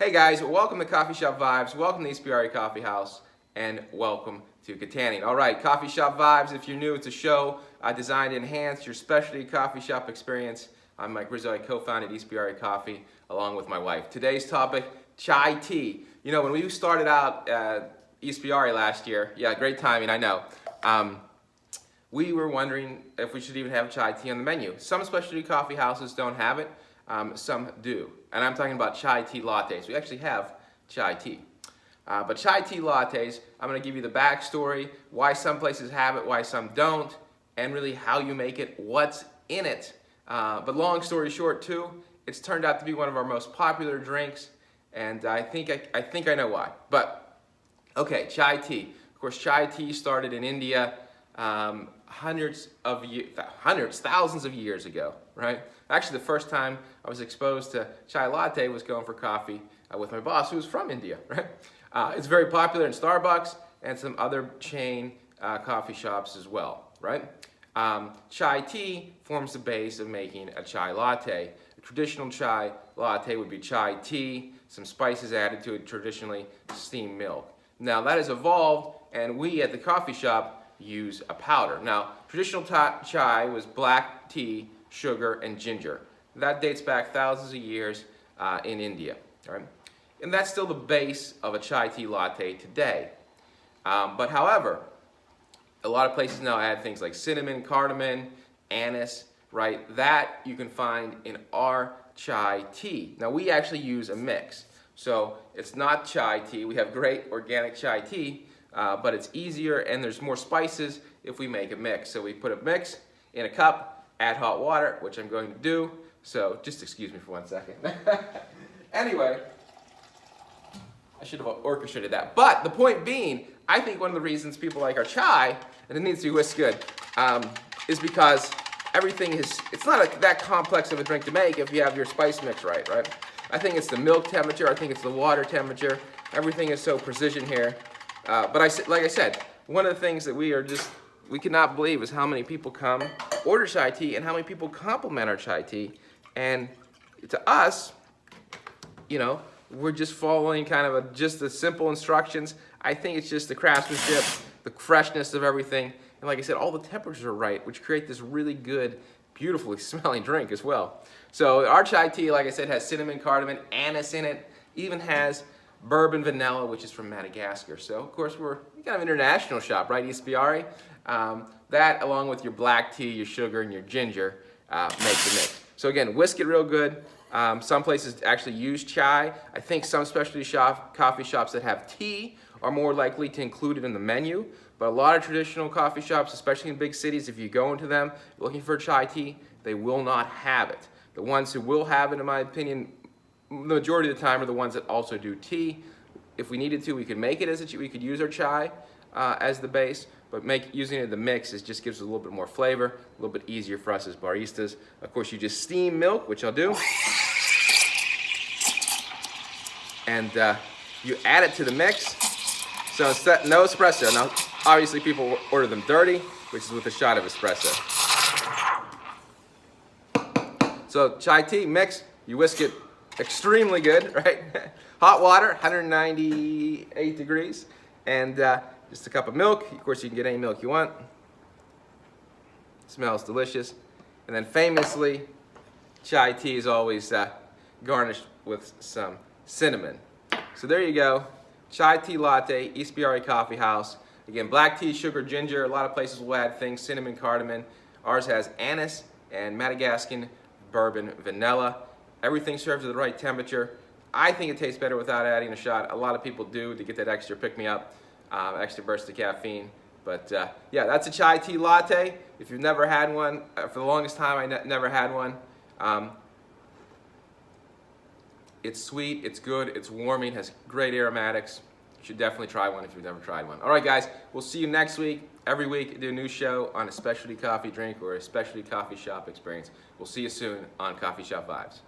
Hey guys, welcome to CoffeeShop Vibes, welcome to Ispirare Coffeehouse, and welcome to Kittanning. Alright, CoffeeShop Vibes, if you're new, it's a show designed to enhance your specialty coffee shop experience. I'm Mike Rizzo, I co-founded Ispirare Coffee along with my wife. Today's topic, chai tea. You know, when we started out Ispirare last year, yeah, great timing, I know. We were wondering if we should even have chai tea on the menu. Some specialty coffee houses don't have it, some do. And I'm talking about chai tea lattes. We actually have chai tea. But chai tea lattes, I'm going to give you the backstory, why some places have it, why some don't, and really how you make it, what's in it. But long story short too, it's turned out to be one of our most popular drinks, and I think I know why. But okay, chai tea. Of course, chai tea started in India thousands of years ago, right? Actually, the first time I was exposed to chai latte was going for coffee with my boss, who was from India, right? It's very popular in Starbucks and some other chain coffee shops as well, right? Chai tea forms the base of making a chai latte. A traditional chai latte would be chai tea, some spices added to it, traditionally steamed milk. Now that has evolved, and we at the coffee shop use a powder. Now, traditional chai was black tea, sugar, and ginger. That dates back thousands of years in India, right? And that's still the base of a chai tea latte today. But however, a lot of places now add things like cinnamon, cardamom, anise, right? That you can find in our chai tea. Now, we actually use a mix. So it's not chai tea. We have great organic chai tea, but it's easier and there's more spices if we make a mix. So we put a mix in a cup, add hot water, which I'm going to do. So just excuse me for 1 second. Anyway, I should have orchestrated that. But the point being, I think one of the reasons people like our chai, and it needs to be whisked good, is because everything is, it's not that complex of a drink to make if you have your spice mix right? I think it's the milk temperature, I think it's the water temperature. Everything is so precision here. But like I said, one of the things that we cannot believe is how many people come, order chai tea, and how many people compliment our chai tea. And to us, you know, we're just following kind of just the simple instructions. I think it's just the craftsmanship, the freshness of everything. And like I said, all the temperatures are right, which create this really good, beautifully smelling drink as well. So our chai tea, like I said, has cinnamon, cardamom, anise in it, even has bourbon vanilla, which is from Madagascar. So of course we're kind of an international shop, right, Ispirare? That, along with your black tea, your sugar, and your ginger, make the mix. So again, whisk it real good. Some places actually use chai. I think some specialty coffee shops that have tea are more likely to include it in the menu. But a lot of traditional coffee shops, especially in big cities, if you go into them looking for chai tea, they will not have it. The ones who will have it, in my opinion, the majority of the time are the ones that also do tea. If we needed to, we could make it we could use our chai as the base, but using it in the mix just gives it a little bit more flavor, a little bit easier for us as baristas. Of course, you just steam milk, which I'll do, and you add it to the mix. So instead, no espresso. Now, obviously, people order them dirty, which is with a shot of espresso. So chai tea mix, you whisk it extremely good, right? Hot water, 198 degrees, and just a cup of milk. Of course, you can get any milk you want. Smells delicious. And then famously, chai tea is always garnished with some cinnamon. So there you go, chai tea latte, Ispirare Coffeehouse. Again, black tea, sugar, ginger. A lot of places will add things, cinnamon, cardamom. Ours has anise and Madagascar bourbon vanilla. Everything serves at the right temperature. I think it tastes better without adding a shot. A lot of people do to get that extra pick-me-up, extra burst of caffeine. But yeah, that's a chai tea latte. If you've never had one, for the longest time I never had one. It's sweet, it's good, it's warming, has great aromatics. You should definitely try one if you've never tried one. All right, guys, we'll see you next week. Every week, I do a new show on a specialty coffee drink or a specialty coffee shop experience. We'll see you soon on CoffeeShop Vibes.